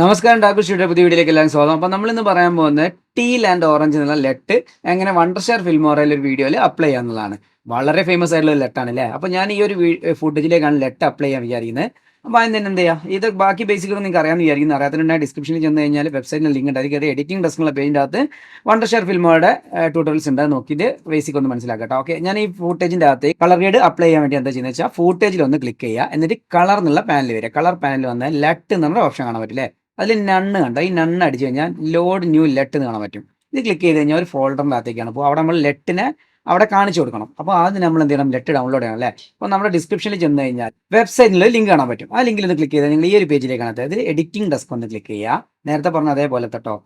നമസ്കാരം ഡാക്ടർ ഷൂട്ടിന്റെ പുതിയ വീഡിയോയിലേക്ക് എല്ലാവരും സ്വാഗതം. അപ്പോൾ നമ്മളിന്ന് പറയാൻ പോകുന്നത് ടീൽ ആൻഡ് ഓറഞ്ച് എന്നുള്ള ലെറ്റ് എങ്ങനെ വണ്ടർഷെയർ ഫിൽമോറയിൽ ഒരു വീഡിയോയിൽ അപ്ലൈ ചെയ്യാന്നുള്ളതാണ്. വളരെ ഫേമസ് ആയിട്ടുള്ള ഒരു ലെറ്റാണ് അല്ലേ. അപ്പോൾ ഞാൻ ഈ ഒരു ഫുട്ടേജിലേക്കാണ് ലെറ്റ് അപ്ലൈ ചെയ്യാൻ വിചാരിക്കുന്നത്. അപ്പോൾ അതിന് തന്നെ എന്ത് ചെയ്യുക, ഇത് ബാക്കി ബേസിക്കൊന്നും നിങ്ങൾക്ക് അറിയാമെന്ന് വിചാരിക്കുന്നു. അറിയാത്തതിനുണ്ടായ ഡിസ്ക്രിപ്ഷനിൽ ചെന്ന് കഴിഞ്ഞാൽ വെബ്സൈറ്റിന് ലിങ്ക് ഉണ്ട്. അതിൽ എഡിറ്റിംഗ് ഡെസ്കുള്ള പേജിൻ്റെ അകത്ത് വണ്ടർഷെയർ ഫിൽമോയുടെ ട്യൂട്ടോറിയൽസ് ഉണ്ട്. നോക്കിയിട്ട് ബേസിക് ഒന്ന് മനസ്സിലാക്കട്ടോ. ഓക്കെ, ഞാൻ ഈ ഫുട്ടേജിൻ്റെ അകത്ത് കളർ ഗ്രേഡ് അപ്ലൈ ചെയ്യാൻ വേണ്ടി എന്താ ചെയ്യുന്നത് വെച്ചാൽ ഫുട്ടേജിൽ ഒന്ന് ക്ലിക്ക് ചെയ്യുക. എന്നിട്ട് കളർ എന്നുള്ള പാനൽ വരിക. കളർ പാനൽ വന്നാൽ ലെറ്റ് എന്നുള്ള ഓപ്ഷൻ കാണാൻ പറ്റില്ലേ. അതിൽ നണ്ണ് കണ്ടോ, ഈ നണ്ണ് അടിച്ച് കഴിഞ്ഞാൽ ലോഡ് ന്യൂ ലെറ്റ് എന്ന് കാണാൻ പറ്റും. ഇത് ക്ലിക്ക് ചെയ്ത് കഴിഞ്ഞാൽ ഒരു ഫോൾഡറിൻ്റെ അകത്തേക്കാണ്. അപ്പോൾ അവിടെ നമ്മൾ ലെറ്റിനെ അവിടെ കാണിച്ചു കൊടുക്കണം. അപ്പോൾ ആദ്യം നമ്മൾ എന്ത് ചെയ്യണം, ലെറ്റ് ഡൗൺലോഡ് ചെയ്യണം അല്ലേ. അപ്പോൾ നമ്മുടെ ഡിസ്ക്രിപ്ഷനിൽ ചെന്ന് കഴിഞ്ഞാൽ വെബ്സൈറ്റിൽ ലിങ്ക് കാണാൻ പറ്റും. ആ ലിങ്കിൽ ഒന്ന് ക്ലിക്ക് ചെയ്താൽ നിങ്ങൾ ഈ ഒരു പേജിലേക്കാണ് എത്തുക. ഇതിൽ എഡിറ്റിംഗ് ഡെസ്ക് ഒന്ന് ക്ലിക്ക് ചെയ്യുക. നേരത്തെ പറഞ്ഞ അതേപോലെ കേട്ടോ,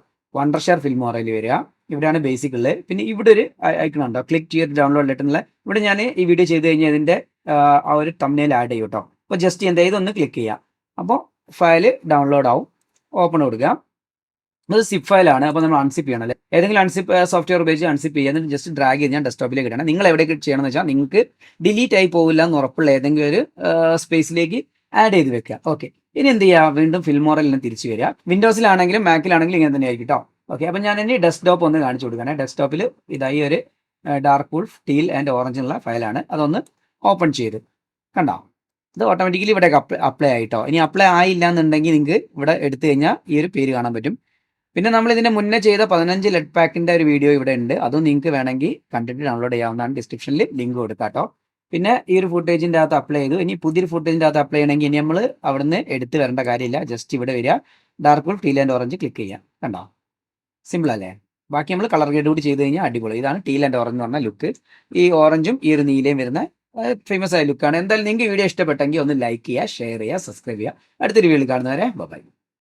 വണ്ടർഷെയർ ഫിൽമോറയിൽ വരിക. ഇവിടെയാണ് ബേസിക് ഉള്ളത്. പിന്നെ ഇവിടെ ഒരു ഐക്കൺ ഉണ്ടോ, ക്ലിക്ക് ചെയ്ത് ഡൗൺലോഡ് ലെറ്റ് എന്നുള്ള. ഇവിടെ ഞാൻ ഈ വീഡിയോ ചെയ്ത് കഴിഞ്ഞാൽ ഇതിൻ്റെ ആ ഒരു തംബ്നെയിൽ ആഡ് ചെയ്യും കേട്ടോ. അപ്പോൾ ജസ്റ്റ് എന്താ ഇതൊന്ന് ക്ലിക്ക് ചെയ്യുക. അപ്പോൾ ഫയൽ ഡൗൺലോഡ് ആവും. ഓപ്പൺ കൊടുക്കുക. അത് സിപ്പ് ഫയലാണ്. അപ്പോൾ നമ്മൾ അൺസിപ്പ് ചെയ്യണം അല്ലേ. ഏതെങ്കിലും അൺസിപ്പ് സോഫ്റ്റ്വെയർ ഉപയോഗിച്ച് അൺസിപ്പ് ചെയ്യുക. എന്നിട്ട് ജസ്റ്റ് ഡ്രാഗ് ചെയ്ത് ഞാൻ ഡെസ്ക്ടോപ്പിലേക്ക് ഇടണം. നിങ്ങൾ എവിടേക്ക് ചെയ്യണമെന്ന് വെച്ചാൽ നിങ്ങൾക്ക് ഡിലീറ്റ് ആയി പോകില്ല എന്ന് ഉറപ്പുള്ള ഏതെങ്കിലും ഒരു സ്പേസിലേക്ക് ആഡ് ചെയ്ത് വെക്കുക. ഓക്കെ, ഇനി എന്ത് ചെയ്യുക, വീണ്ടും ഫിൽമോറയിൽ നിന്ന് തിരിച്ചു വരിക. വിൻഡോസിലാണെങ്കിലും മാക്കിലാണെങ്കിലും ഇങ്ങനെ തന്നെ ആയിരിക്കും കേട്ടോ. ഓക്കെ, അപ്പോൾ ഞാൻ ഇനി ഡെസ്ക്ടോപ്പ് ഒന്ന് കാണിച്ചു കൊടുക്കുകയാണ്. ഡെസ്ക്ടോപ്പിൽ ഇതായി ഒരു dark wolf teal and orange എന്നുള്ള ഫയലാണ്. അതൊന്ന് ഓപ്പൺ ചെയ്ത് കണ്ടോ. ഇത് ഓട്ടോമാറ്റിക്കലി ഇവിടെ അപ്ലൈ ആയിട്ടോ. ഇനി അപ്ലൈ ആയില്ല എന്നുണ്ടെങ്കിൽ നിങ്ങൾക്ക് ഇവിടെ എടുത്തു കഴിഞ്ഞാൽ ഈ ഒരു പേര് കാണാൻ പറ്റും. പിന്നെ നമ്മൾ ഇതിൻ്റെ മുന്നേ ചെയ്ത 15 ലെഡ് പാക്കിൻ്റെ ഒരു വീഡിയോ ഇവിടെ ഉണ്ട്. അതും നിങ്ങൾക്ക് വേണമെങ്കിൽ കണ്ടിട്ട് ഡൗൺലോഡ് ചെയ്യാവുന്നതാണ്. ഡിസ്ക്രിപ്ഷനിൽ ലിങ്ക് കൊടുക്കാം കേട്ടോ. പിന്നെ ഈ ഒരു ഫുട്ടേജിൻ്റെ അകത്ത് അപ്ലൈ ചെയ്തു. ഇനി പുതിയൊരു ഫുട്ടേജിൻ്റെ അകത്ത് അപ്ലൈ ചെയ്യണമെങ്കിൽ ഇനി നമ്മൾ അവിടുന്ന് എടുത്ത് വരേണ്ട കാര്യമില്ല. ജസ്റ്റ് ഇവിടെ വരിക, dark wolf teal and orange click ചെയ്യാം. കണ്ടോ, സിമ്പിൾ അല്ലേ. ബാക്കി നമ്മൾ കളർ ഗ്രേഡ് കൂടി ചെയ്ത് കഴിഞ്ഞാൽ അടിപൊളി. ഇതാണ് ടീൽ ആൻഡ് ഓറഞ്ച് എന്ന് പറഞ്ഞ ലുക്ക്. ഈ ഓറഞ്ചും ഈ ഒരു നീലയും വരുന്ന ഫേമസ് ആയ ലുക്കാണ്. എന്തായാലും നിങ്ങൾക്ക് വീഡിയോ ഇഷ്ടപ്പെട്ടെങ്കിൽ ഒന്ന് ലൈക്ക് ചെയ്യുക, ഷെയർ ചെയ്യുക, സബ്സ്ക്രൈബ് ചെയ്യുക. അടുത്തൊരു വീഡിയോ കാണുന്നവരെ ബൈ.